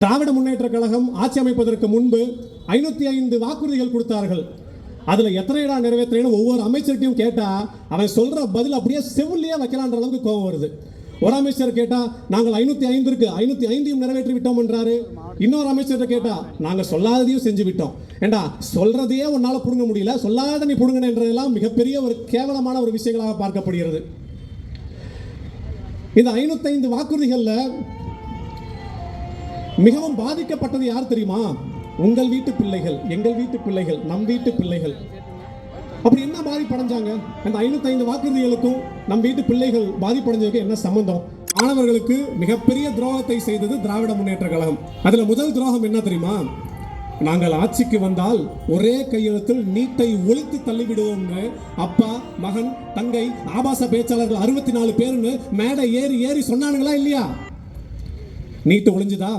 திராவிட முன்னேற்ற கழகம் ஆட்சி அமைப்பதற்கு முன்பு 505 வாக்குறுதிகள் கொடுத்தார்கள். அதுல எத்தனைடா நிறைவேற்றணும் ஒவ்வொரு அமைச்சர்கிட்டையும் கேட்டா அவன் சொல்ற பதில் அப்படியே செவிலியே வைக்கலான்ற அளவுக்கு கோபம் வருது. ஒரு அமைச்சர் கேட்டா நாங்கள் 505 இருக்கு 505 நிறைவேற்றி விட்டோம் என்றாரு. இன்னொரு அமைச்சர் கேட்டா நாங்க சொல்லாததையும் செஞ்சு விட்டோம். ஏண்டா சொல்றதையே உன்னால புடுங்க முடியல, சொல்லாத நீ புடுங்கன்றதெல்லாம் மிகப்பெரிய ஒரு கேவலமான ஒரு விஷயங்களாக பார்க்கப்படுகிறது. இந்த 505 வாக்குறுதிகள்ல மிகவும் பாதிக்கப்பட்டது யார் தெரியுமா? உங்கள் வீட்டு பிள்ளைகள், எங்கள் வீட்டு பிள்ளைகள், நம் வீட்டு பிள்ளைகள். அப்படி என்ன பாதிப்படைஞ்சாங்க? அந்த 505 வாக்குறுதிகளுக்கும் நம் வீட்டு பிள்ளைகள் பாதிப்படைஞ்சதுக்கு என்ன சம்பந்தம்? மாணவர்களுக்கு மிகப்பெரிய துரோகத்தை செய்தது திராவிட முன்னேற்ற கழகம். அதுல முதல் துரோகம் என்ன தெரியுமா? நாங்கள் ஆட்சிக்கு வந்தால் ஒரே கையெழுத்தில் நீட்டை ஒழித்து தள்ளிவிடுவோம்னு அப்பா, மகன், தங்கை, ஆபாச பேச்சாளர்கள் 64 பேருன்னு மேடை ஏறி ஏறி சொன்னானுங்களா இல்லையா? நீட்டு ஒழிஞ்சுதா?